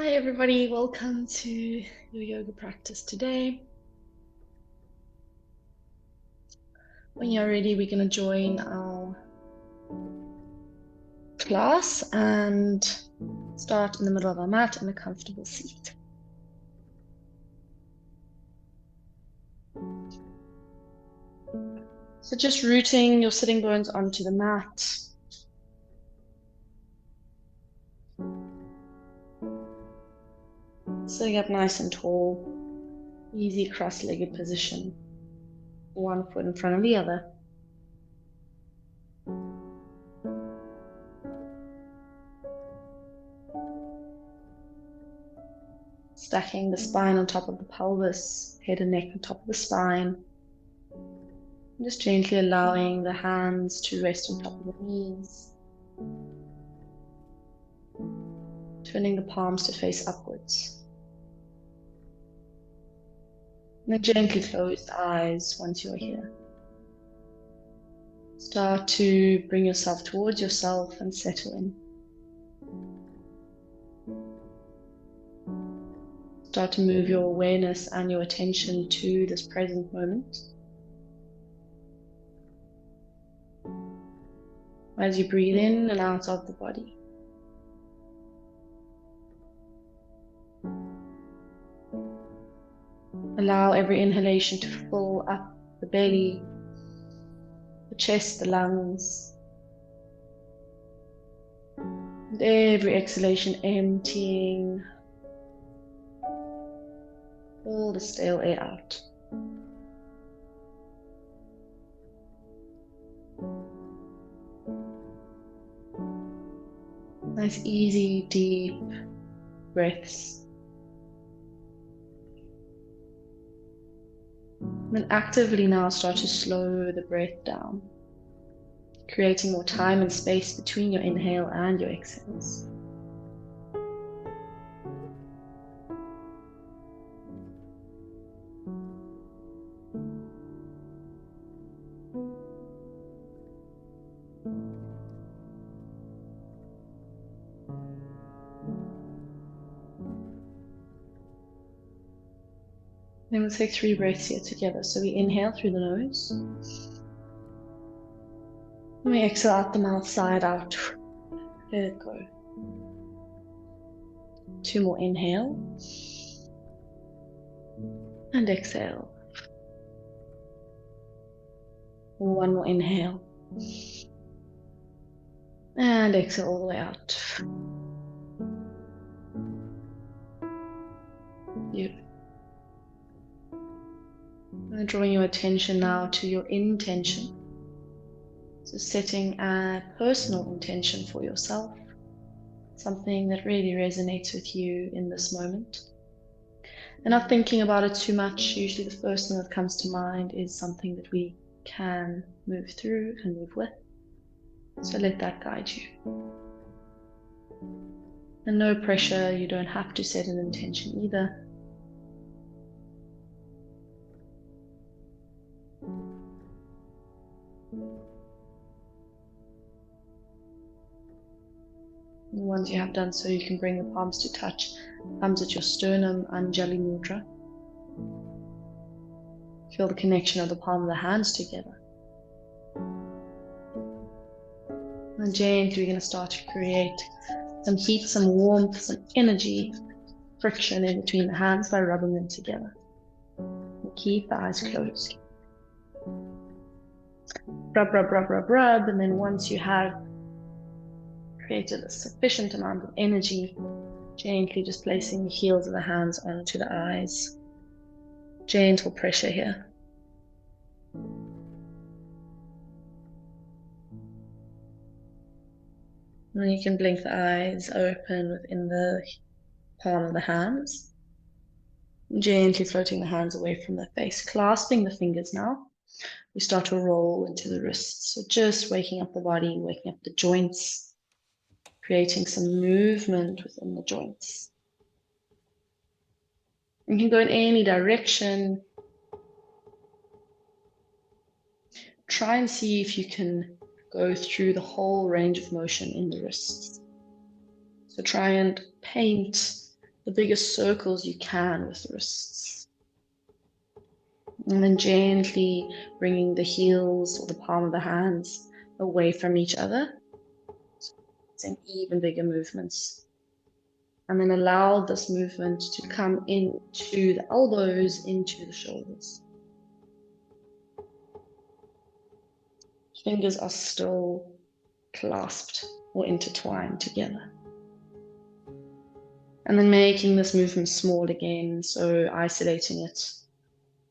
Hi everybody, welcome to your yoga practice today. When you're ready, we're going to join our class and start in the middle of our mat in a comfortable seat. So just rooting your sitting bones onto the mat. Sitting up nice and tall, easy cross-legged position. One foot in front of the other. Stacking the spine on top of the pelvis, head and neck on top of the spine. And just gently allowing the hands to rest on top of the knees. Turning the palms to face upwards. And then gently close the eyes once you're here. Start to bring yourself towards yourself and settle in. Start to move your awareness and your attention to this present moment. As you breathe in and out of the body. Allow every inhalation to fill up the belly, the chest, the lungs. And every exhalation emptying all the stale air out. Nice, easy, deep breaths. And then actively now start to slow the breath down, creating more time and space between your inhale and your exhales. Then we'll take 3 breaths here together. So we inhale through the nose. And we exhale out the mouth, side out. Let it go. 2 more inhale. And exhale. 1 more inhale. And exhale all the way out. Beautiful. And drawing your attention now to your intention. So setting a personal intention for yourself. Something that really resonates with you in this moment. And not thinking about it too much. Usually the first thing that comes to mind is something that we can move through and move with. So let that guide you. And no pressure, you don't have to set an intention either. And once you have done so, you can bring the palms to touch, thumbs at your sternum, Anjali Mudra. Feel the connection of the palm of the hands together. And gently we're going to start to create some heat, some warmth, some energy, friction in between the hands by rubbing them together. And keep the eyes closed. Rub, rub, rub, rub, rub, and then once you have created a sufficient amount of energy, gently just placing the heels of the hands onto the eyes. Gentle pressure here. And then you can blink the eyes open within the palm of the hands. Gently floating the hands away from the face, clasping the fingers now. We start to roll into the wrists. So just waking up the body, waking up the joints, creating some movement within the joints. You can go in any direction. Try and see if you can go through the whole range of motion in the wrists. So try and paint the biggest circles you can with the wrists. And then gently bringing the heels or the palm of the hands away from each other. And even bigger movements. And then allow this movement to come into the elbows, into the shoulders. Fingers are still clasped or intertwined together. And then making this movement small again, so isolating it.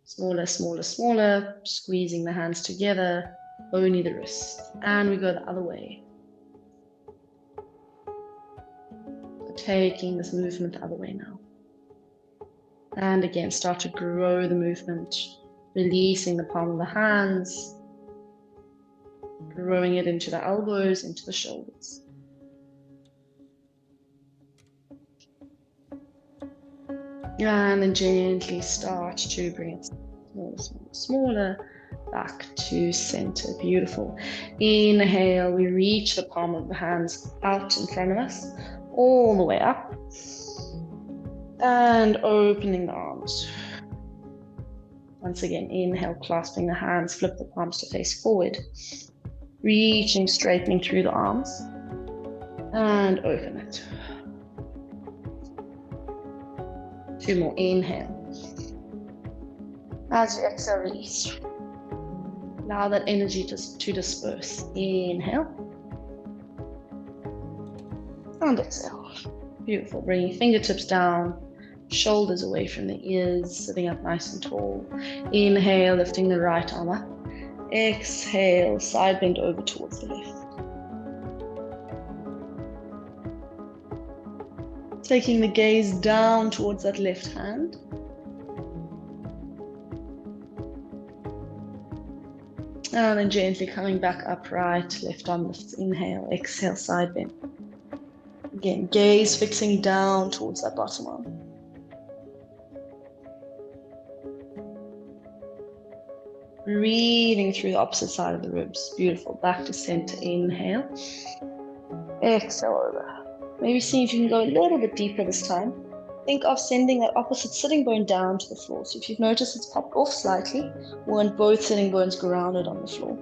Smaller, smaller, smaller, squeezing the hands together, only the wrist. And we go the other way. So taking this movement the other way now. And again, start to grow the movement, releasing the palm of the hands, growing it into the elbows, into the shoulders. And then gently start to bring it smaller, smaller, smaller, back to center. Beautiful. Inhale, we reach the palm of the hands out in front of us, all the way up. And opening the arms. Once again, inhale, clasping the hands, flip the palms to face forward. Reaching, straightening through the arms. And open it. 2 more, inhale. As you exhale, release. Allow that energy to disperse. Inhale. And exhale. Beautiful. Bringing fingertips down, shoulders away from the ears, sitting up nice and tall. Inhale, lifting the right arm up. Exhale, side bend over towards the left. Taking the gaze down towards that left hand. And then gently coming back upright, left arm lifts, inhale, exhale, side bend. Again, gaze fixing down towards that bottom arm. Breathing through the opposite side of the ribs. Beautiful. Back to center, inhale. Exhale over. Maybe see if you can go a little bit deeper this time. Think of sending that opposite sitting bone down to the floor. So if you've noticed it's popped off slightly, we want both sitting bones grounded on the floor.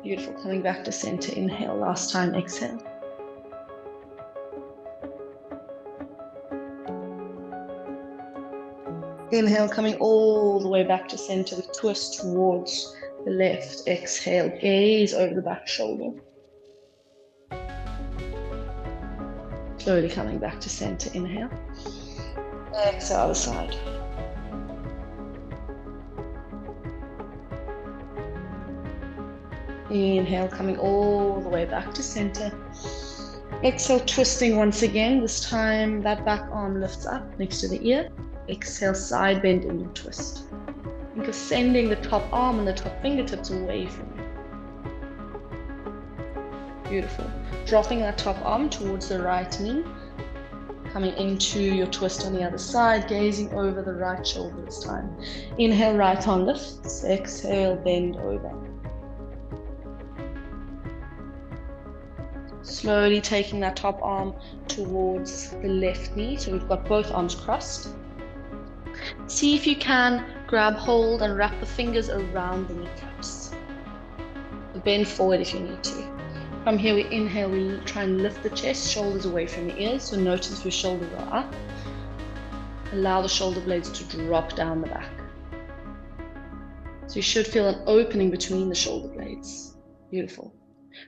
Beautiful. Coming back to center, inhale. Last time, exhale. Inhale, coming all the way back to center, the twist towards the left. Exhale, gaze over the back shoulder. Slowly coming back to center, inhale. Exhale, other side. Inhale, coming all the way back to center. Exhale, twisting once again. This time that back arm lifts up next to the ear. Exhale, side bend and you twist. Think of sending the top arm and the top fingertips away from you. Beautiful. Dropping that top arm towards the right knee. Coming into your twist on the other side, gazing over the right shoulder this time. Inhale, right arm lifts. Exhale, bend over. Slowly taking that top arm towards the left knee. So we've got both arms crossed. See if you can grab hold and wrap the fingers around the kneecaps. Bend forward if you need to. From here we inhale, we try and lift the chest, shoulders away from the ears. So notice if your shoulders are up. Allow the shoulder blades to drop down the back. So you should feel an opening between the shoulder blades. Beautiful.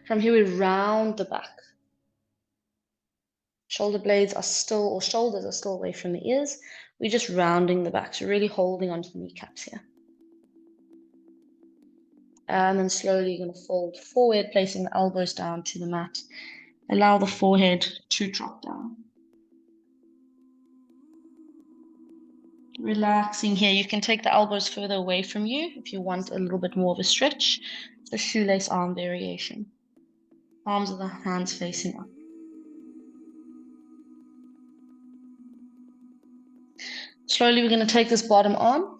From here we round the back. Shoulder blades are still, or shoulders are still away from the ears. We're just rounding the back, so really holding onto the kneecaps here. And then slowly you're going to fold forward, placing the elbows down to the mat. Allow the forehead to drop down. Relaxing here. You can take the elbows further away from you if you want a little bit more of a stretch. It's a shoelace arm variation. Palms of the hands facing up. Slowly we're going to take this bottom arm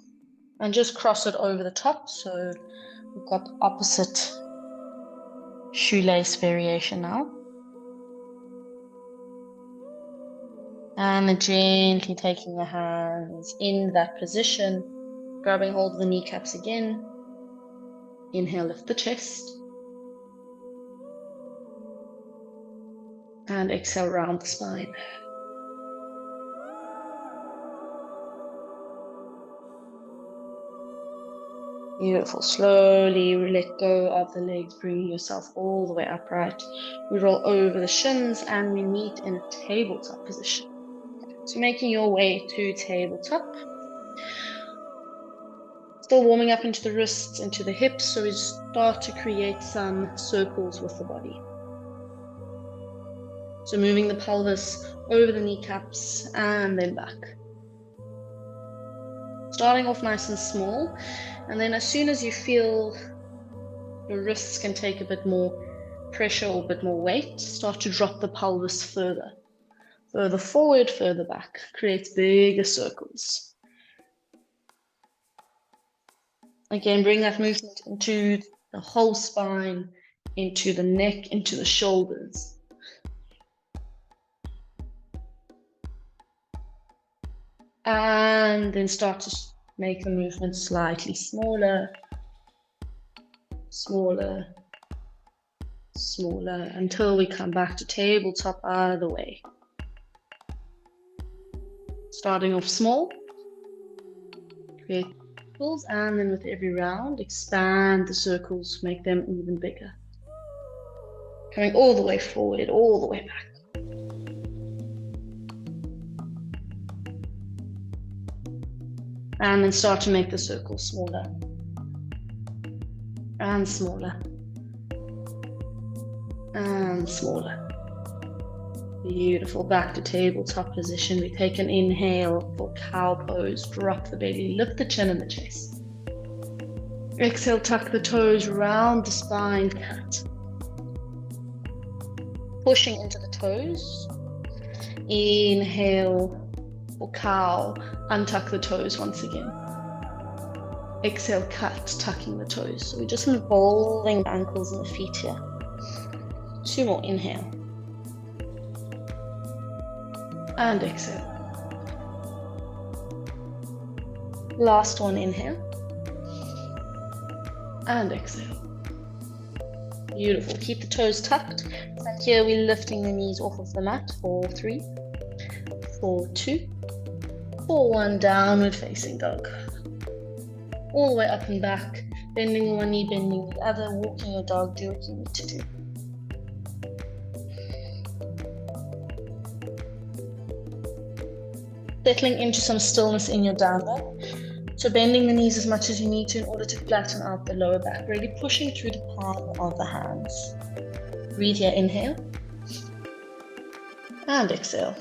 and just cross it over the top. So we've got the opposite shoelace variation now. And then gently taking the hands in that position, grabbing hold of the kneecaps again. Inhale, lift the chest. And exhale, round the spine. Beautiful. Slowly let go of the legs, bringing yourself all the way upright. We roll over the shins and we meet in a tabletop position. So making your way to tabletop. Still warming up into the wrists, into the hips, so we start to create some circles with the body. So moving the pelvis over the kneecaps and then back. Starting off nice and small, and then as soon as you feel your wrists can take a bit more pressure or a bit more weight, start to drop the pelvis further. Further forward, further back. Creates bigger circles. Again, bring that movement into the whole spine, into the neck, into the shoulders. And then start to make the movement slightly smaller, smaller, smaller, until we come back to tabletop out of the way. Starting off small, create circles, and then with every round, expand the circles, make them even bigger. Coming all the way forward, all the way back. And then start to make the circle smaller and smaller and smaller. Beautiful. Back to tabletop position. We take an inhale for cow pose. Drop the belly, lift the chin and the chest. Exhale, tuck the toes, round the spine, cat. Pushing into the toes. Inhale for cow, untuck the toes once again. Exhale, cut, tucking the toes. So we're just involving the ankles and the feet here. 2 more, inhale. And exhale. Last one, inhale. And exhale. Beautiful. Keep the toes tucked. And here we're lifting the knees off of the mat for 3, 4, 2, 4, 1, downward facing dog. All the way up and back, bending one knee, bending the other, walking your dog, do what you need to do. Settling into some stillness in your down dog. So bending the knees as much as you need to in order to flatten out the lower back, really pushing through the palm of the hands. Breathe here, inhale. And exhale.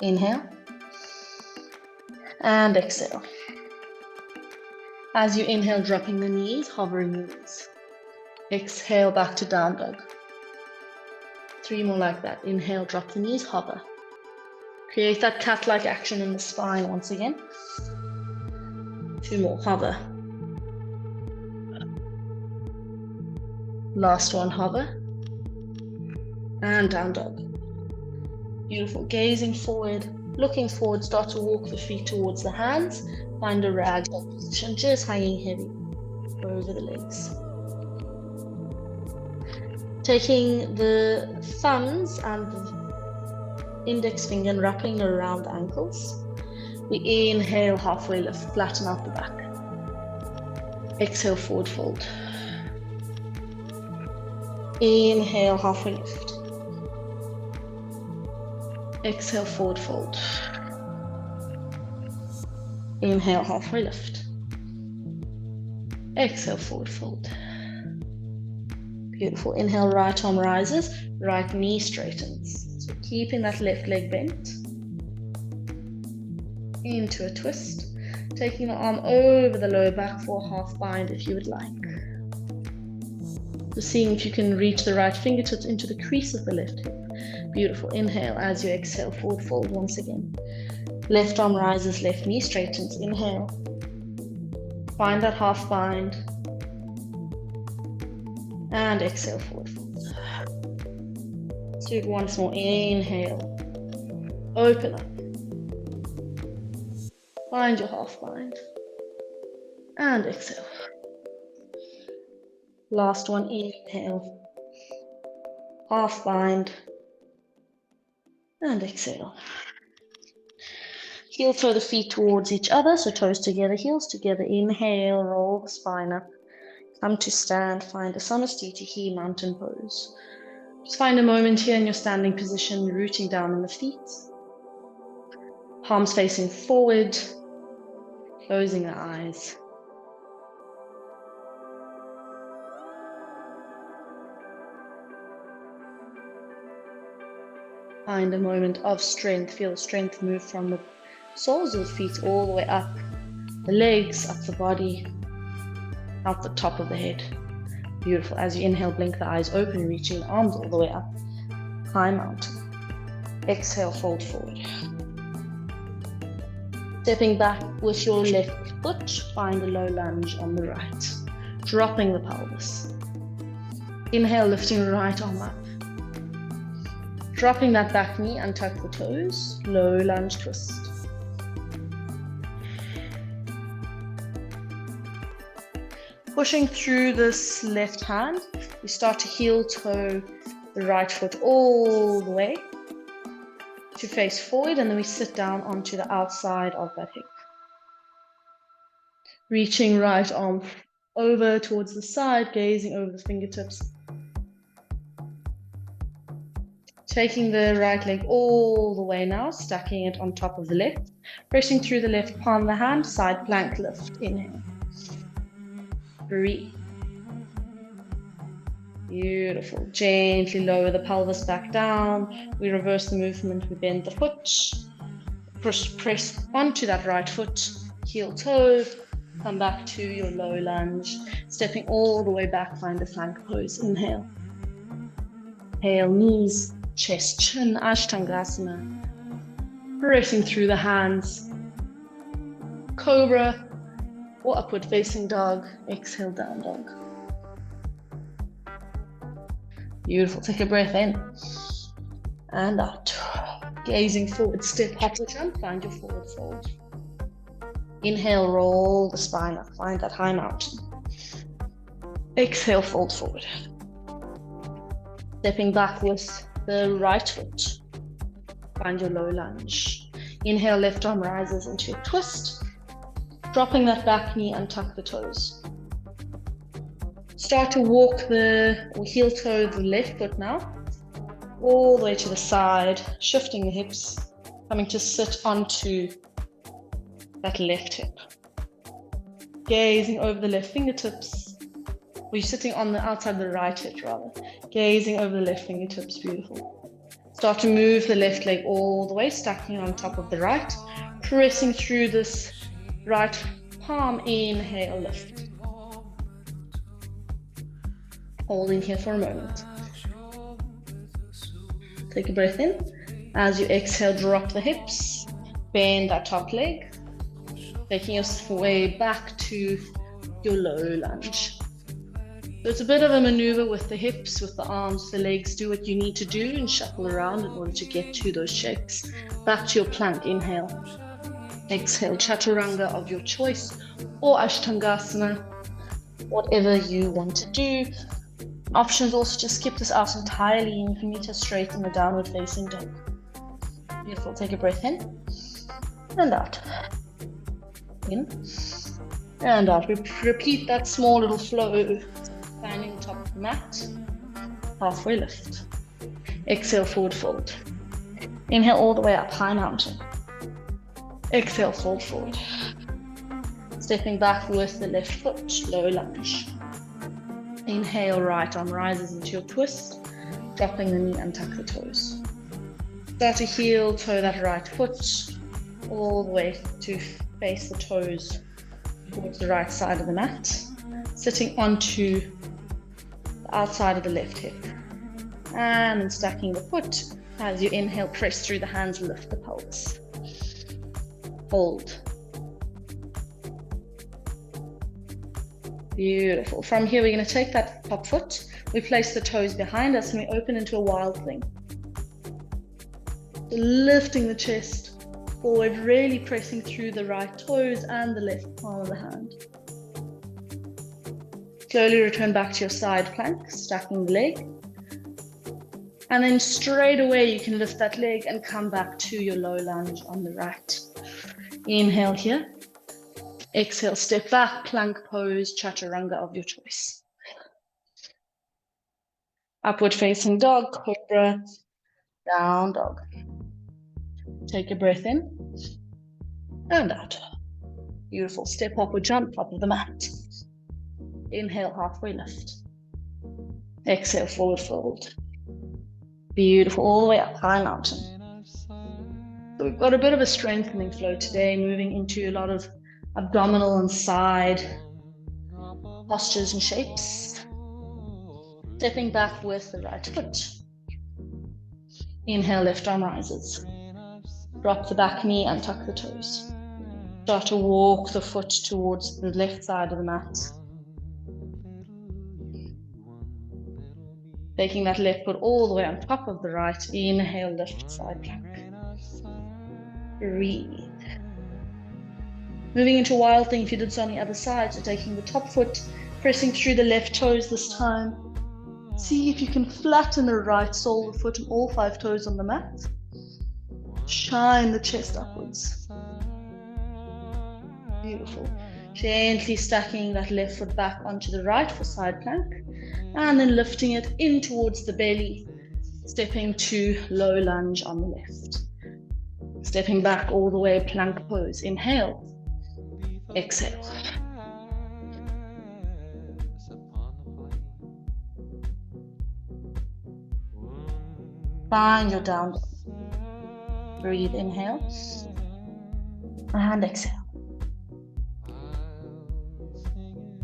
Inhale. And exhale. As you inhale, dropping the knees, hovering the knees. Exhale, back to down dog. 3 more like that. Inhale, drop the knees, hover. Create that cat-like action in the spine once again. 2 more, hover. Last one, hover. And down dog. Beautiful. Gazing forward, looking forward, start to walk the feet towards the hands. Find a ragdoll position, just hanging heavy over the legs. Taking the thumbs and the index finger and wrapping around the ankles. We inhale, halfway lift, flatten out the back. Exhale, forward fold. Inhale, halfway lift. Exhale, forward fold. Inhale, halfway lift. Exhale, forward fold. Beautiful. Inhale, right arm rises, right knee straightens. So keeping that left leg bent. Into a twist. Taking the arm over the lower back for a half bind if you would like. So seeing if you can reach the right fingertips into the crease of the left hip. Beautiful. Inhale as you exhale, forward fold once again. Left arm rises, left knee straightens. Inhale. Find that half bind. And exhale, forward fold. So Do it once more. Inhale. Open up. Find your half bind. And exhale. Last one. Inhale. Half bind. And exhale. Heel toe the feet towards each other, so toes together, heels together. Inhale, roll the spine up. Come to stand, find a Samastitihi mountain pose. Just find a moment here in your standing position, rooting down in the feet. Palms facing forward, closing the eyes. Find a moment of strength. Feel the strength move from the soles of the feet all the way up, the legs, up the body, out the top of the head. Beautiful. As you inhale, blink the eyes open, reaching the arms all the way up. High mountain. Exhale, fold forward. Stepping back with your left foot, find a low lunge on the right. Dropping the pelvis. Inhale, lifting the right arm up. Dropping that back knee, untuck the toes, low lunge twist. Pushing through this left hand, we start to heel toe the right foot all the way to face forward, and then we sit down onto the outside of that hip. Reaching right arm over towards the side, gazing over the fingertips. Taking the right leg all the way now, stacking it on top of the left. Pressing through the left palm of the hand, side plank lift. Inhale. Breathe. Beautiful. Gently lower the pelvis back down. We reverse the movement. We bend the foot. Press onto that right foot. Heel toe. Come back to your low lunge. Stepping all the way back, find a plank pose. Inhale. Exhale, knees, chest, chin, Ashtangasana. Pressing through the hands. Cobra or upward facing dog. Exhale, down dog. Beautiful. Take a breath in and out. Gazing forward, step, hop or jump, find your forward fold. Inhale, roll the spine up, find that high mountain. Exhale, fold forward. Stepping back with the right foot, find your low lunge. Inhale, left arm rises into a twist. Dropping that back knee, untuck the toes. Start to walk or heel toe the left foot now, all the way to the side, shifting the hips, coming to sit onto that left hip. Gazing over the left fingertips. Or you're sitting on the outside of the right hip rather. Gazing over the left fingertips, beautiful. Start to move the left leg all the way, stacking on top of the right. Pressing through this right palm, inhale, lift. Holding here for a moment. Take a breath in. As you exhale, drop the hips, bend that top leg, taking your way back to your low lunge. So it's a bit of a maneuver with the hips, with the arms, the legs. Do what you need to do and shuffle around in order to get to those shapes. Back to your plank, inhale. Exhale, chaturanga of your choice, or Ashtangasana, whatever you want to do. Options also to skip this out entirely and you can straighten the downward facing dog. Beautiful. Take a breath in and out. In and out. Repeat that small little flow. Standing on top of the mat. Halfway lift. Exhale, forward fold. Inhale all the way up, high mountain. Exhale, fold forward. Stepping back with the left foot, low lunge. Inhale, right arm rises into your twist, dropping the knee, untuck the toes. Start to heel toe that right foot all the way to face the toes towards the right side of the mat, sitting onto the outside of the left hip. And then stacking the foot. As you inhale, press through the hands, lift the pelvis. Hold. Beautiful. From here, we're going to take that top foot. We place the toes behind us and we open into a wild thing. So lifting the chest forward, really pressing through the right toes and the left palm of the hand. Slowly return back to your side plank, stacking the leg. And then straight away you can lift that leg and come back to your low lunge on the right. Inhale here. Exhale, step back, plank pose, chaturanga of your choice. Upward facing dog, cobra, down dog. Take a breath in and out. Beautiful. Step up or jump, top of the mat. Inhale, halfway lift. Exhale, forward fold. Beautiful, all the way up, high mountain. So we've got a bit of a strengthening flow today, moving into a lot of abdominal and side postures and shapes. Stepping back with the right foot. Inhale, left arm rises. Drop the back knee and tuck the toes. Start to walk the foot towards the left side of the mat. Taking that left foot all the way on top of the right. Inhale, lift, side plank. Breathe. Moving into wild thing if you did so on the other side. So taking the top foot, pressing through the left toes this time. See if you can flatten the right sole of the foot and all 5 toes on the mat. Shine the chest upwards. Beautiful. Gently stacking that left foot back onto the right for side plank. And then lifting it in towards the belly. Stepping to low lunge on the left. Stepping back all the way, plank pose. Inhale. Exhale. Find your down dog. Breathe, inhale. And exhale.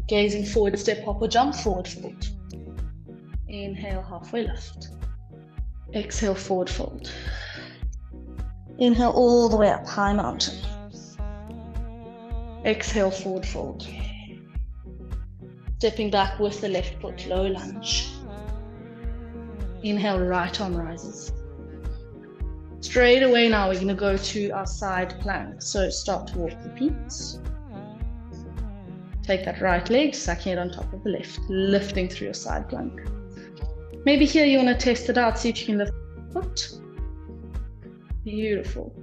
Gazing forward, step, hop or jump, forward fold. Inhale, halfway lift. Exhale, forward fold. Inhale all the way up, high mountain. Exhale, forward fold. Stepping back with the left foot, low lunge. Inhale, right arm rises. Straight away now we're going to go to our side plank. So start to walk the feet. Take that right leg, stacking it on top of the left, lifting through your side plank. Maybe here you want to test it out, see if you can lift the foot. Beautiful.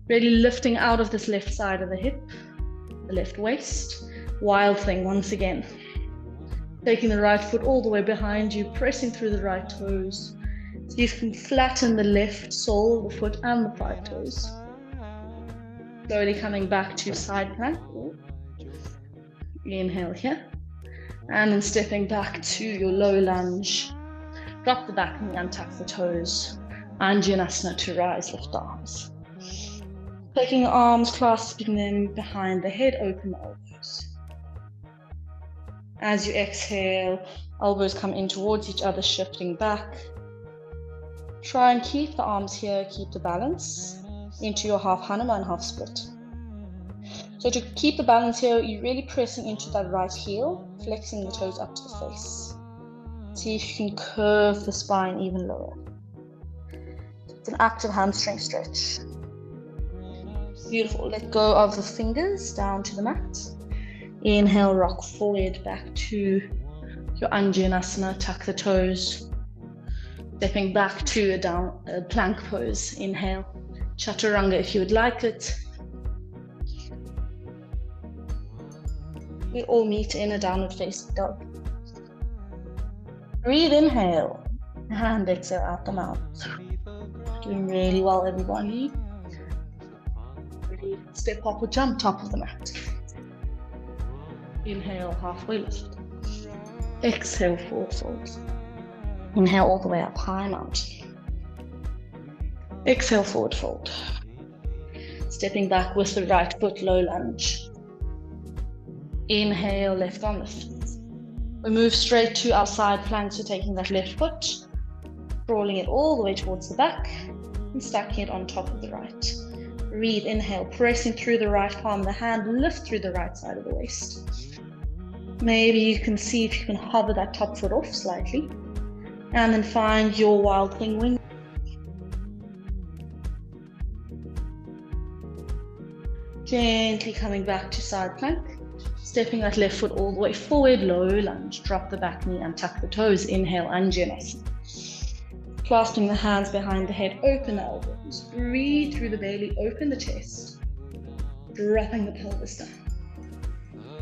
Really lifting out of this left side of the hip, the left waist. Wild thing once again. Taking the right foot all the way behind you, pressing through the right toes. So you can flatten the left sole of the foot and the 5 toes. Slowly coming back to side plank. Inhale here. And then stepping back to your low lunge. Drop the back knee and tuck the toes. Anjaneyasana to rise, lift arms. Taking the arms, clasping them behind the head, open the elbows. As you exhale, elbows come in towards each other, shifting back. Try and keep the arms here, keep the balance into your half Hanuman, half split. So to keep the balance here, you're really pressing into that right heel, flexing the toes up to the face. See if you can curve the spine even lower. It's an active hamstring stretch. Beautiful. Let go of the fingers down to the mat. Inhale, rock forward back to your Anjaneyasana. Tuck the toes. Stepping back to a plank pose. Inhale, chaturanga if you would like it. We all meet in a downward facing dog. Breathe, inhale, and exhale out the mouth. Doing really well, everybody. Ready, step up or jump, top of the mat. Inhale, halfway lift. Exhale, forward fold. Inhale all the way up, high mountain. Exhale, forward fold. Stepping back with the right foot, low lunge. Inhale, left arm lift. We move straight to our side plank, so taking that left foot, crawling it all the way towards the back, and stacking it on top of the right. Breathe, inhale, pressing through the right palm of the hand, lift through the right side of the waist. Maybe you can see if you can hover that top foot off slightly, and then find your wild thing wing. Gently coming back to side plank. Stepping that left foot all the way forward, low lunge. Drop the back knee and tuck the toes. Inhale, Anjaneyasana. Clasping the hands behind the head, open the elbows. Breathe through the belly, open the chest. Dropping the pelvis down.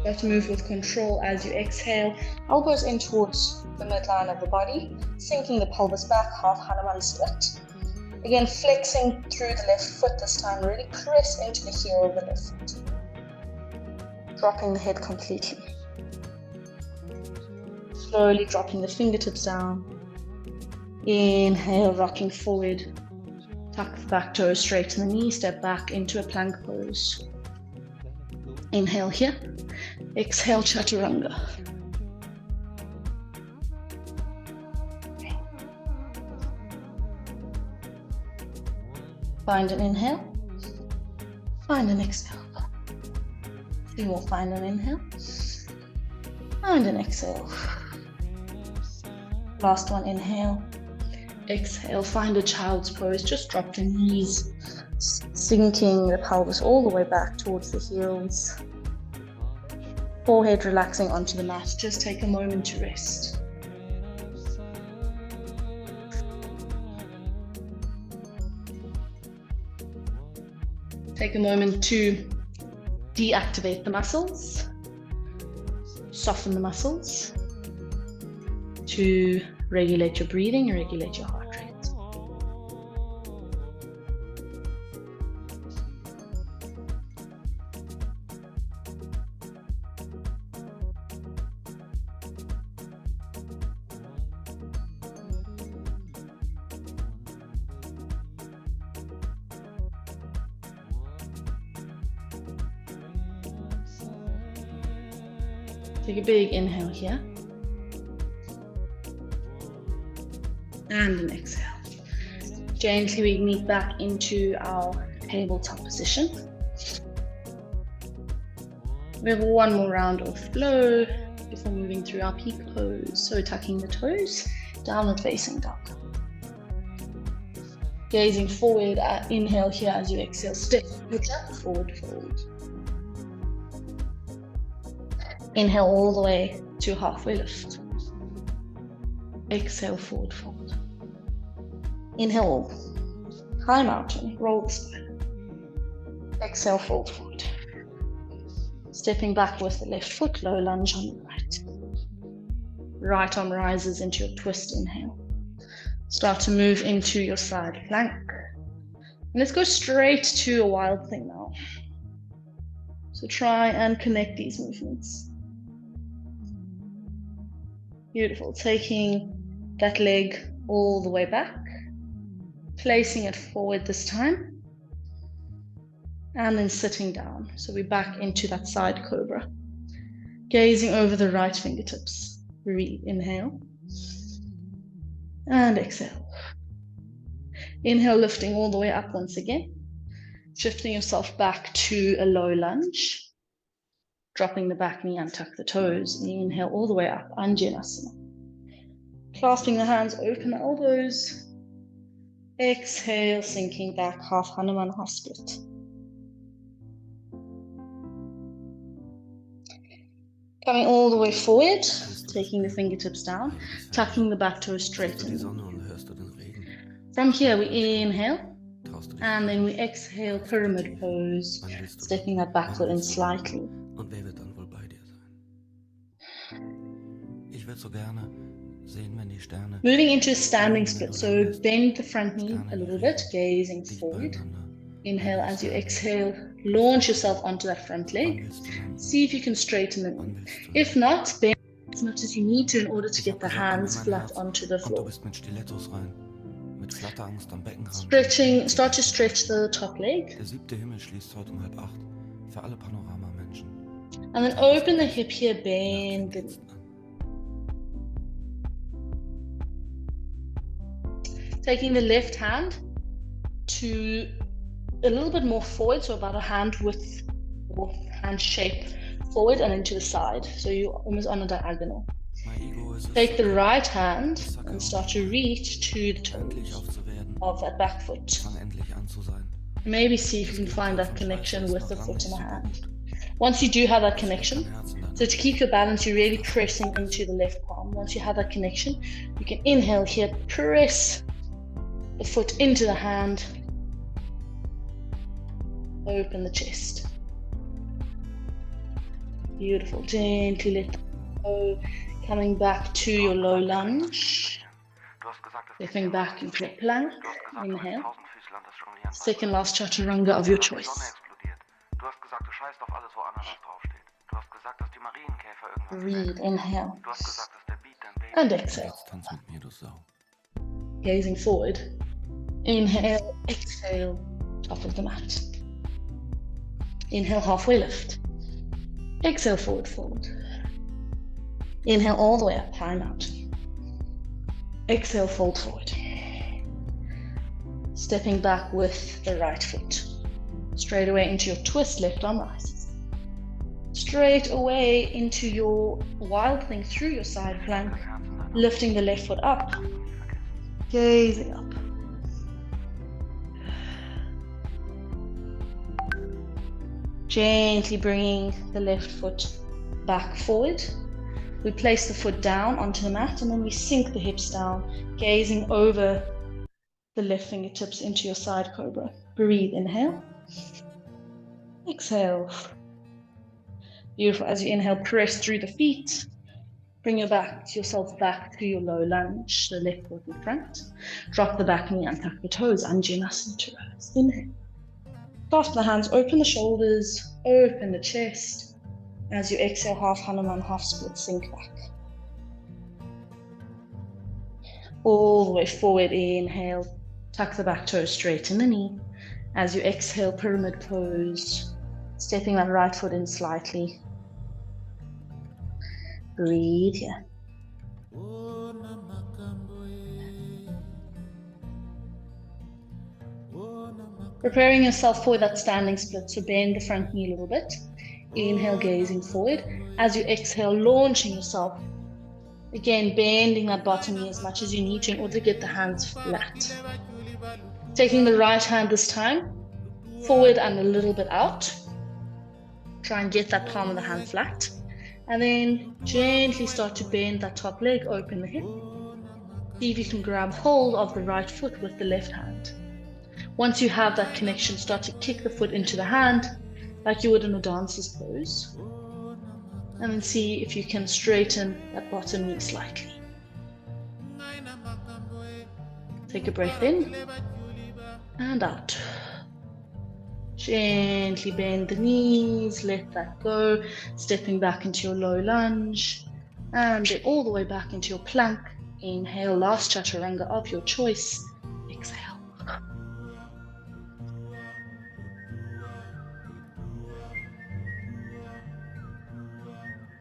Let's move with control as you exhale. Elbows in towards the midline of the body, sinking the pelvis back, half Hanuman split. Again, flexing through the left foot this time, really press into the heel of the left foot. Dropping the head completely. Slowly dropping the fingertips down. Inhale, rocking forward. Tuck the back toes, straighten the knee, step back into a plank pose. Inhale here. Exhale, Chaturanga. Find an inhale. Find an exhale. You will find an inhale. Find an exhale. Last one, inhale. Exhale, find a child's pose. Just drop the knees, sinking the pelvis all the way back towards the heels. Forehead relaxing onto the mat. Just take a moment to rest. Take a moment to deactivate the muscles, soften the muscles, to regulate your breathing, regulate your heart rate. Take a big inhale here. And an exhale. Gently we meet back into our tabletop position. We have one more round of flow before moving through our peak pose. So tucking the toes, downward facing dog. Gazing forward, inhale here as you exhale, step up, forward fold. Inhale all the way to halfway lift. Exhale, forward fold. Inhale, high mountain, roll the spine. Exhale, fold forward. Stepping back with the left foot, low lunge on the right. Right arm rises into your twist, inhale. Start to move into your side plank. And let's go straight to a wild thing now. So try and connect these movements. Beautiful. Taking that leg all the way back, placing it forward this time, and then sitting down. So we're back into that side cobra. Gazing over the right fingertips. Inhale and exhale. Inhale, lifting all the way up once again. Shifting yourself back to a low lunge. Dropping the back knee and tuck the toes. Inhale all the way up, Anjaneyasana. Clasping the hands, open the elbows. Exhale, sinking back, half Hanuman, half split. Coming all the way forward, taking the fingertips down, tucking the back toes straight in. From here, we inhale, and then we exhale, pyramid pose, stepping that back foot in slightly. Und wer wird dann wohl bei dir sein? Ich würde so gerne sehen, wenn die Sterne. Moving into a standing split, so bend the front knee a little bit, gazing forward. Inhale as you exhale, launch yourself onto that front leg. See if you can straighten the knee. If not, bend as much as you need to in order to get the hands flat onto the floor. Stretching, start to stretch the top leg. Der 7. Himmel schließt heute um 7:30 für alle Panorama-Menschen. And then open the hip here, bend the knee. Taking the left hand to a little bit more forward, so about a hand width or hand shape forward and then to the side. So you're almost on a diagonal. Take the right hand and start to reach to the toes of that back foot. Fang endlich an zu sein. Maybe see if you can find that connection with the foot and the hand. Once you do have that connection, so to keep your balance, you're really pressing into the left palm. Once you have that connection, you can inhale here, press the foot into the hand, open the chest. Beautiful. Gently let go, coming back to your low lunge. Stepping back into a plank. Inhale. Second last chaturanga of your choice. Breathe, inhale. And exhale. Gazing forward. Inhale, exhale, top of the mat. Inhale, halfway lift. Exhale, forward fold. Inhale all the way up, high mountain. Exhale, fold forward. Stepping back with the right foot. Straight away into your twist, left arm rises. Straight away into your wild thing through your side plank, lifting the left foot up, gazing up. Gently bringing the left foot back forward. We place the foot down onto the mat and then we sink the hips down, gazing over the left fingertips into your side cobra. Breathe, inhale. Exhale. Beautiful. As you inhale, press through the feet. Bring yourself back to your low lunge, the left foot in front. Drop the back knee and tuck the toes, Anjaneyasana to rise. Inhale. Clasp the hands, open the shoulders, open the chest. As you exhale, half Hanuman, half split, sink back. All the way forward, inhale, tuck the back toe, straighten the knee. As you exhale, pyramid pose, stepping that right foot in slightly. Breathe here. Preparing yourself for that standing split, so bend the front knee a little bit. Inhale, gazing forward. As you exhale, launching yourself. Again, bending that bottom knee as much as you need to in order to get the hands flat. Taking the right hand this time, forward and a little bit out. Try and get that palm of the hand flat. And then gently start to bend that top leg, open the hip. See if you can grab hold of the right foot with the left hand. Once you have that connection, start to kick the foot into the hand like you would in a dancer's pose. And then see if you can straighten that bottom knee slightly. Take a breath in and out. Gently bend the knees, let that go, stepping back into your low lunge, and then all the way back into your plank. Inhale, last chaturanga of your choice. Exhale.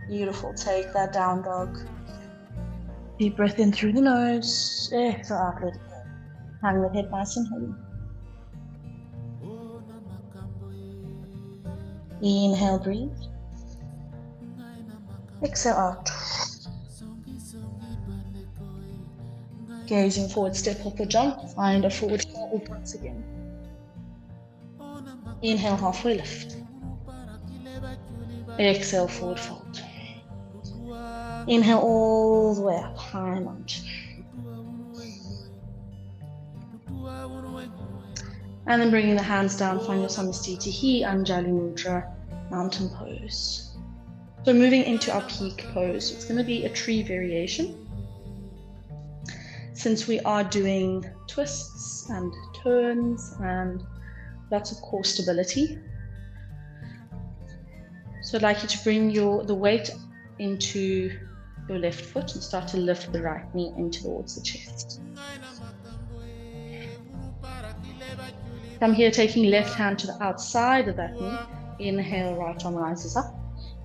Beautiful. Take that down dog. Deep breath in through the nose. Exhale out, let it go. Hang the head nice and heavy. Inhale, breathe. Exhale out. Gazing forward, step up or jump. Find a forward fold once again. Inhale, halfway lift. Exhale, forward fold. Inhale all the way up, high lunge. And then bringing the hands down, find your Samastitihi, Anjali Mudra, mountain pose. So moving into our peak pose, it's going to be a tree variation. Since we are doing twists and turns and lots of core stability. So I'd like you to bring the weight into your left foot and start to lift the right knee in towards the chest. From here, taking left hand to the outside of that knee. Inhale, right arm rises up.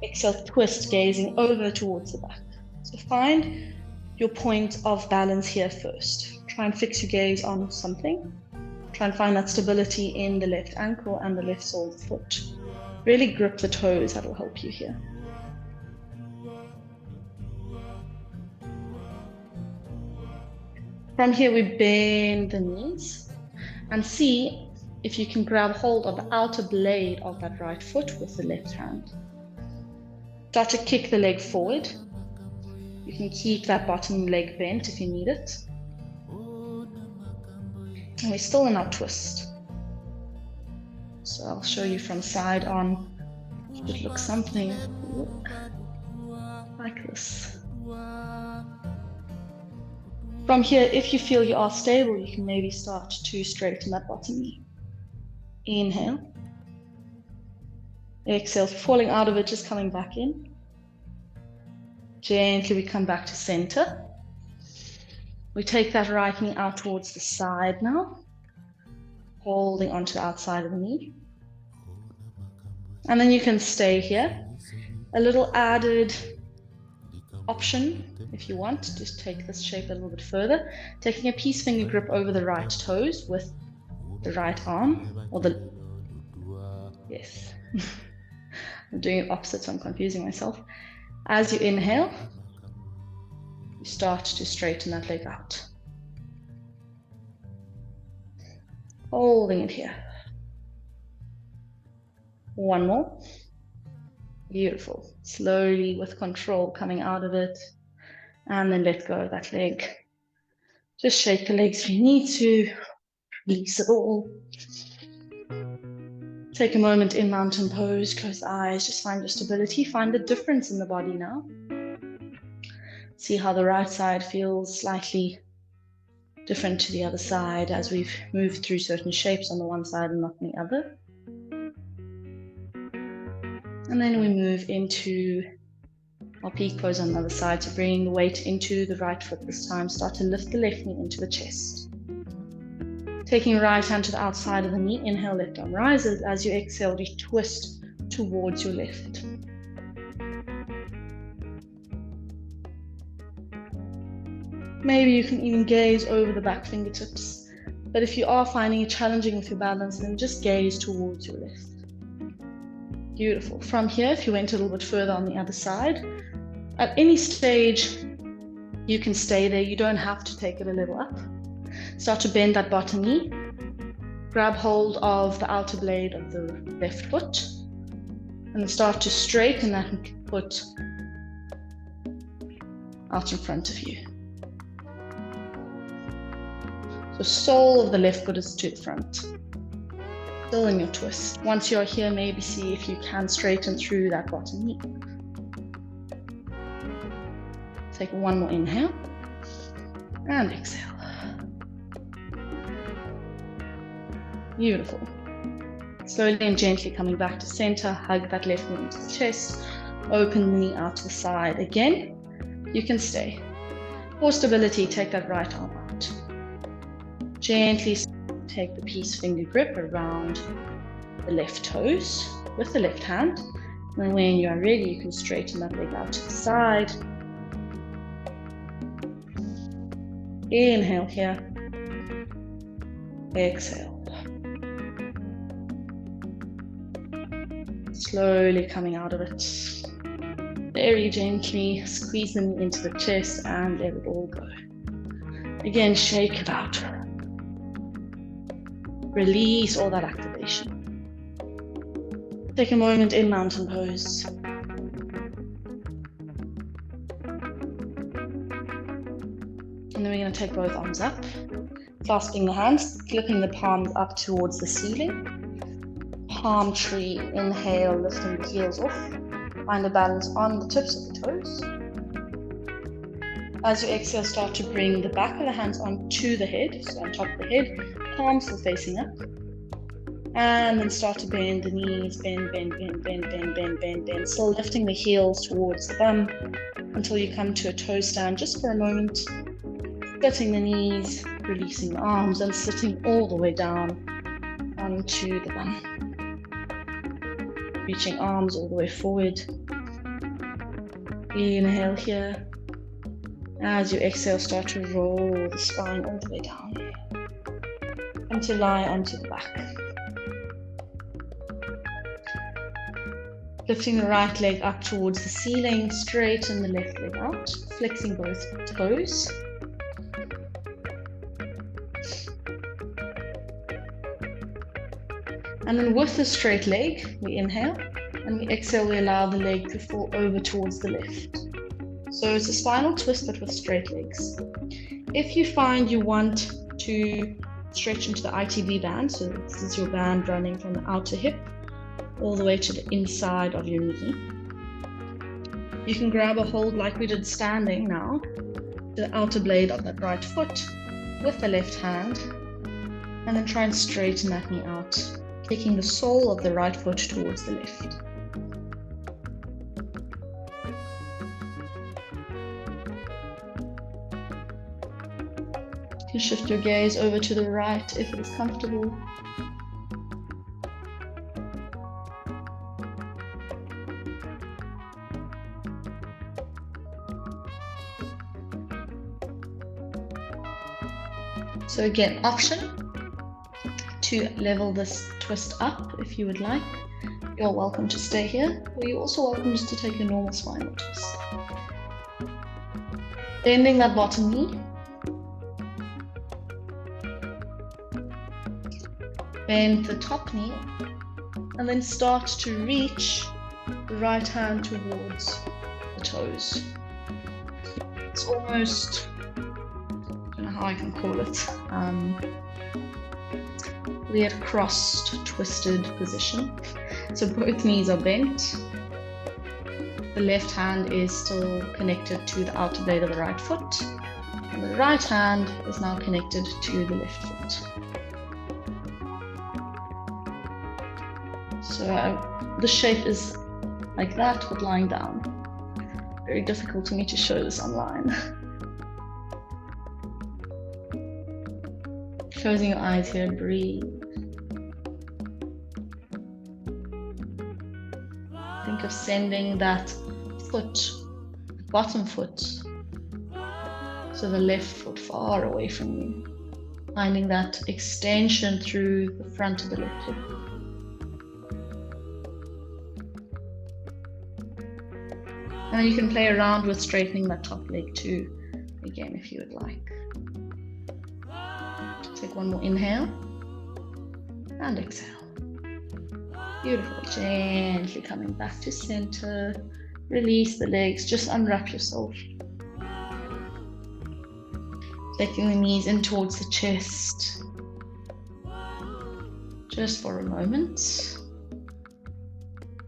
Exhale, twist, gazing over towards the back. So find your point of balance here first. Try and fix your gaze on something. Try and find that stability in the left ankle and the left sole of the foot. Really grip the toes, that will help you here. From here, we bend the knees and see if you can grab hold of the outer blade of that right foot with the left hand. Start to kick the leg forward. You can keep that bottom leg bent if you need it. And we're still in our twist. So I'll show you from side on. It should look something like this. From here, if you feel you are stable, you can maybe start to straighten that bottom knee. Inhale. Exhale, falling out of it, just coming back in. Gently we come back to center. We take that right knee out towards the side now, holding onto the outside of the knee. And then you can stay here. A little added option, if you want, just take this shape a little bit further, taking a peace finger grip over the right toes with the right arm, or the, yes, I'm doing it opposite, so I'm confusing myself. As you inhale, you start to straighten that leg out. Holding it here. One more. Beautiful. Slowly, with control, coming out of it. And then let go of that leg. Just shake the legs if you need to. Release it all. Take a moment in mountain pose. Close the eyes. Just find your stability. Find the difference in the body now. See how the right side feels slightly different to the other side as we've moved through certain shapes on the one side and not on the other. And then we move into our peak pose on the other side. So bringing the weight into the right foot this time. Start to lift the left knee into the chest. Taking your right hand to the outside of the knee. Inhale, left arm rises. As you exhale, you twist towards your left. Maybe you can even gaze over the back fingertips. But if you are finding it challenging with your balance, then just gaze towards your left. Beautiful. From here, if you went a little bit further on the other side, at any stage, you can stay there. You don't have to take it a little up. Start to bend that bottom knee. Grab hold of the outer blade of the left foot. And start to straighten that foot out in front of you. The sole of the left foot is to the front. Still in your twist. Once you're here, maybe see if you can straighten through that bottom knee. Take one more inhale and exhale. Beautiful. Slowly and gently coming back to center, hug that left knee into the chest, open the knee out to the side. Again, you can stay. For stability, take that right arm out. Gently take the peace finger grip around the left toes with the left hand. And when you are ready, you can straighten that leg out to the side. Inhale here. Exhale. Slowly coming out of it. Very gently squeeze them into the chest and let it all go. Again, shake it out. Release all that activation. Take a moment in mountain pose. And then we're going to take both arms up, clasping the hands, flipping the palms up towards the ceiling. Palm tree, inhale, lifting the heels off. Find a balance on the tips of the toes. As you exhale, start to bring the back of the hands onto the head, so on top of the head, palms still facing up. And then start to bend the knees, bend, bend, bend, bend, bend, bend, bend, bend. Still lifting the heels towards the bum until you come to a toe stand just for a moment. Splitting the knees, releasing the arms, and sitting all the way down onto the bum. Reaching arms all the way forward. Inhale here. As you exhale, start to roll the spine all the way down. And to lie onto the back. Lifting the right leg up towards the ceiling, straighten the left leg out, flexing both toes. And then with the straight leg, we inhale, and we exhale, we allow the leg to fall over towards the left. So it's a spinal twist, but with straight legs. If you find you want to stretch into the ITB band, so this is your band running from the outer hip all the way to the inside of your knee, you can grab a hold like we did standing now, to the outer blade of that right foot with the left hand, and then try and straighten that knee out, taking the sole of the right foot towards the left. You can shift your gaze over to the right if it is comfortable. So again, option to level this twist up if you would like. You're welcome to stay here, or you're also welcome just to take a normal spinal twist. Bending that bottom knee. Bend the top knee, and then start to reach the right hand towards the toes. It's almost, I don't know how I can call it, weird crossed, twisted position. So both knees are bent. The left hand is still connected to the outer blade of the right foot, and the right hand is now connected to the left foot. So the shape is like that, but lying down. Very difficult for me to show this online. Closing your eyes here, breathe. Think of sending that foot, bottom foot, so the left foot far away from you. Finding that extension through the front of the left hip. And you can play around with straightening that top leg too, again, if you would like. Take one more inhale and exhale. Beautiful. Gently coming back to center. Release the legs, just unwrap yourself. Taking the knees in towards the chest. Just for a moment.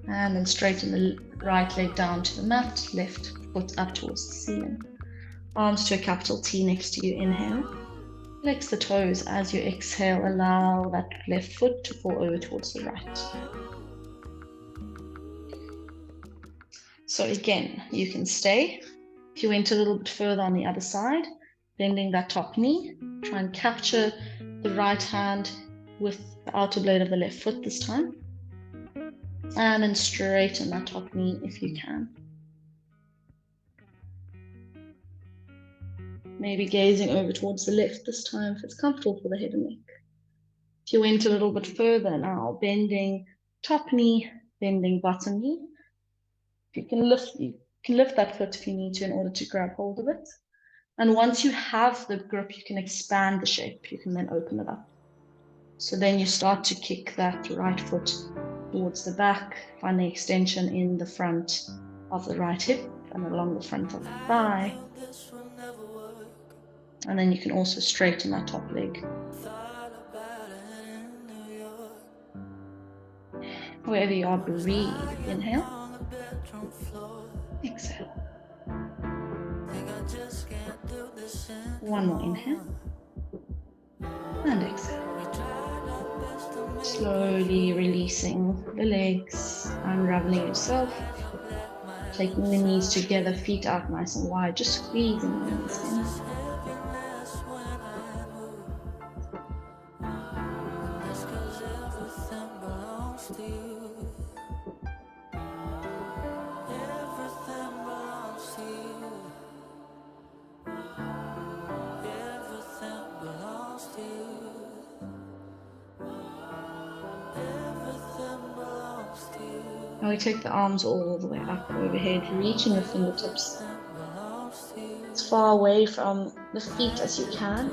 And then straighten the right leg down to the mat, left foot up towards the ceiling. Arms to a capital T next to you, inhale. Flex the toes as you exhale, allow that left foot to fall over towards the right. So again, you can stay. If you went a little bit further on the other side, bending that top knee, try and capture the right hand with the outer blade of the left foot this time. And then straighten that top knee if you can. Maybe gazing over towards the left this time if it's comfortable for the head and neck. If you went a little bit further now, bending top knee, bending bottom knee. You can lift that foot if you need to in order to grab hold of it. And once you have the grip, you can expand the shape. You can then open it up. So then you start to kick that right foot towards the back, find the extension in the front of the right hip and along the front of the thigh. And then you can also straighten that top leg. Wherever you are, breathe. Inhale. Exhale. One more inhale. And exhale. Slowly releasing the legs, unraveling yourself, taking the knees together, feet out nice and wide, just squeezing the knees in. Now we take the arms all the way up overhead, reaching the fingertips as far away from the feet as you can.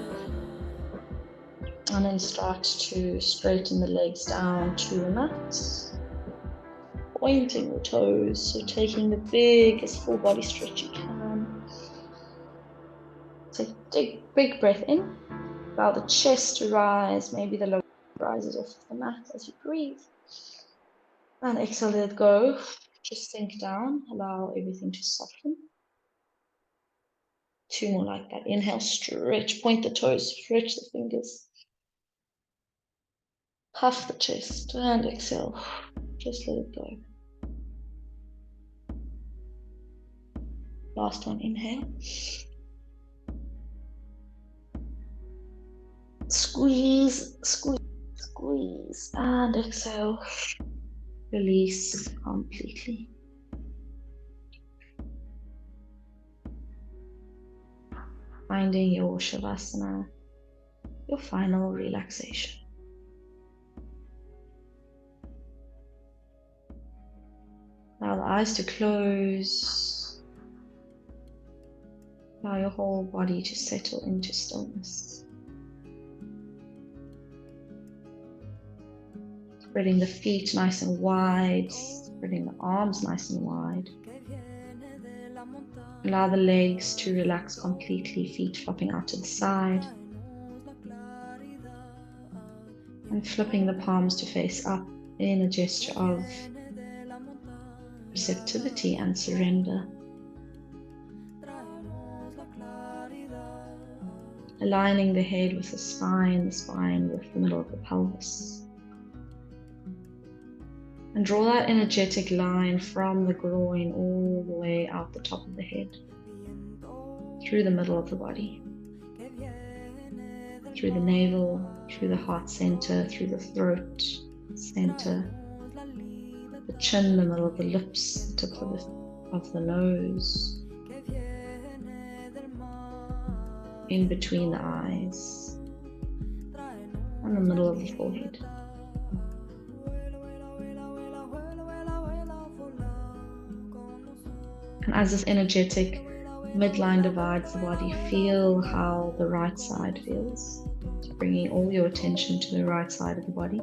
and then start to straighten the legs down to the mat. Pointing the toes, so taking the biggest full body stretch you can. Take a big breath in. Allow the chest to rise, maybe the lower rises off the mat as you breathe. And exhale, let it go. Just sink down, allow everything to soften. 2 more like that. Inhale, stretch, point the toes, stretch the fingers. Puff the chest and exhale. Just let it go. Last one, inhale. Squeeze, squeeze, squeeze, and exhale. Release completely. Finding your Shavasana, your final relaxation. Allow the eyes to close. Allow your whole body to settle into stillness. Spreading the feet nice and wide, spreading the arms nice and wide. Allow the legs to relax completely, feet flopping out to the side. And flipping the palms to face up in a gesture of receptivity and surrender. Aligning the head with the spine with the middle of the pelvis. And draw that energetic line from the groin all the way out the top of the head, through the middle of the body, through the navel, through the heart center, through the throat center, the chin, the middle of the lips, the tip of the nose, in between the eyes, and the middle of the forehead. And as this energetic midline divides the body, feel how the right side feels. So bringing all your attention to the right side of the body.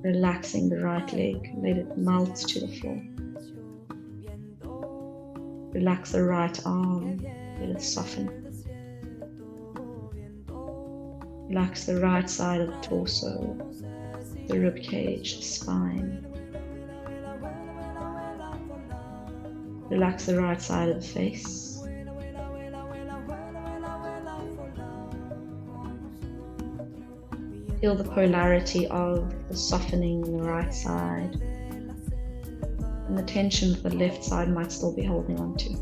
Relaxing the right leg, let it melt to the floor. Relax the right arm, let it soften. Relax the right side of the torso, the rib cage, the spine. Relax the right side of the face. Feel the polarity of the softening on the right side, and the tension that the left side might still be holding on to.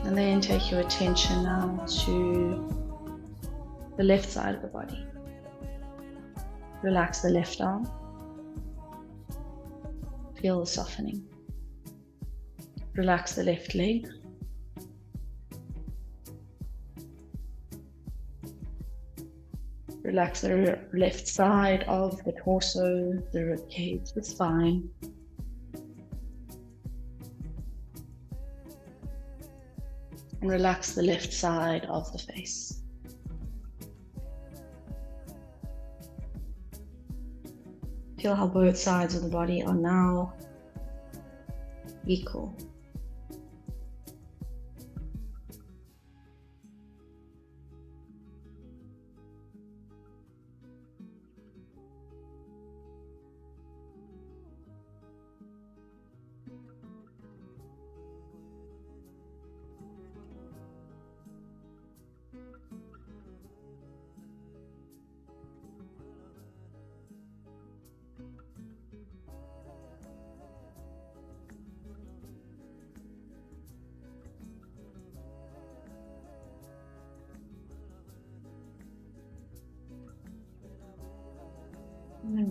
And then take your attention now to the left side of the body. Relax the left arm. Feel the softening. Relax the left leg. Relax the left side of the torso, the rib cage, the spine. And relax the left side of the face. Feel how both sides of the body are now equal.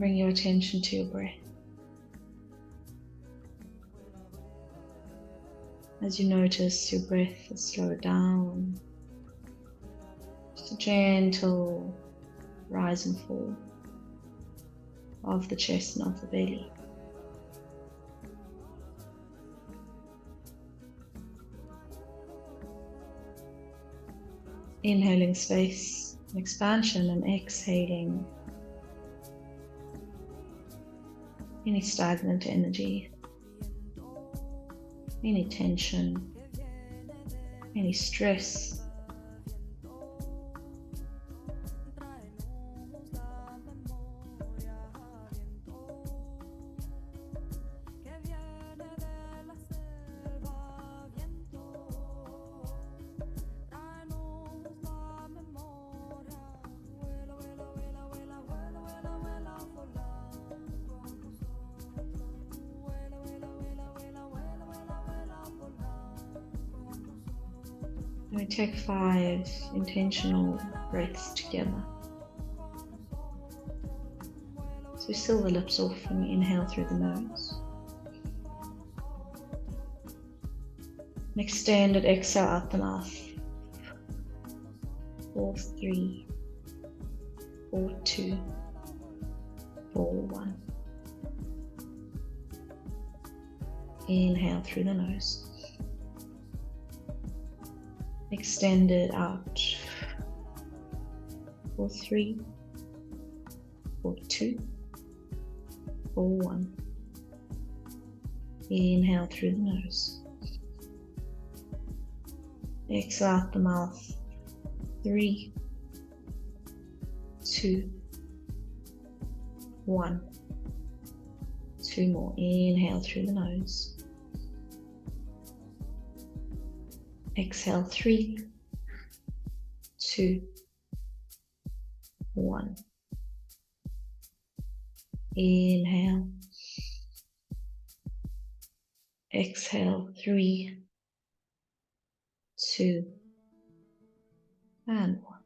bring your attention to your breath. As you notice your breath is slowed down, just a gentle rise and fall of the chest and of the belly. Inhaling space and expansion and exhaling any stagnant energy, any tension, any stress. We take 5 intentional breaths together. So seal the lips off when you inhale through the nose. An extended exhale out the mouth. 4, 3, 4, 2, 4, 1. Inhale through the nose. Extend it out. 4, 3, 4, 2, 4, 1. Inhale through the nose. Exhale out the mouth. 3, 2, 1. 2 more. Inhale through the nose. Exhale 3, 2, 1. Inhale. Exhale 3, 2, and 1.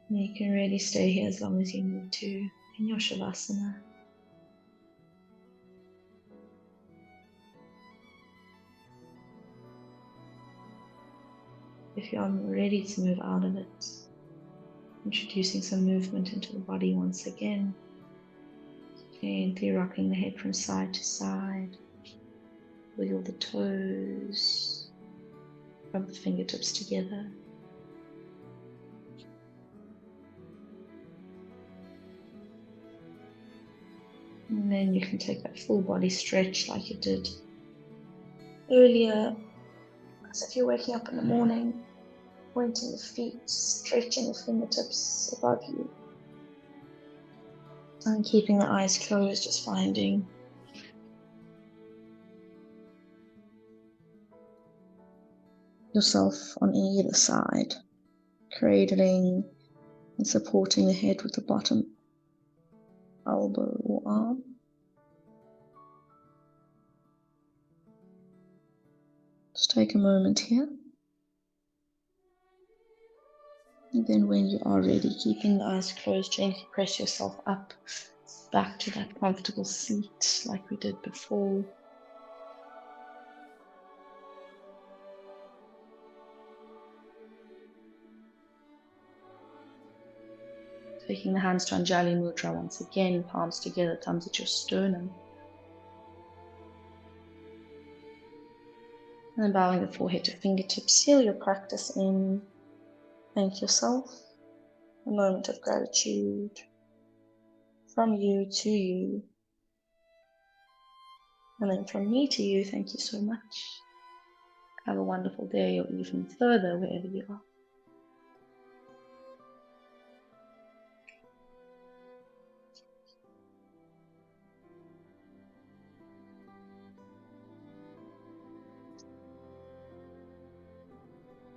You can really stay here as long as you need to in your Shavasana. If you are ready to move out of it, introducing some movement into the body once again, gently rocking the head from side to side, wiggle the toes, rub the fingertips together. And then you can take that full body stretch like you did earlier, as if you're waking up in the morning, pointing the feet, stretching the fingertips above you, and keeping the eyes closed, just finding yourself on either side, cradling and supporting the head with the bottom elbow or arm. Just take a moment here. And then when you are ready, keeping the eyes closed, gently press yourself up back to that comfortable seat like we did before. Taking the hands to Anjali Mudra once again, palms together, thumbs at your sternum. And then bowing the forehead to fingertips, seal your practice in. Thank yourself. A moment of gratitude from you to you. And then from me to you, thank you so much. Have a wonderful day or even further wherever you are.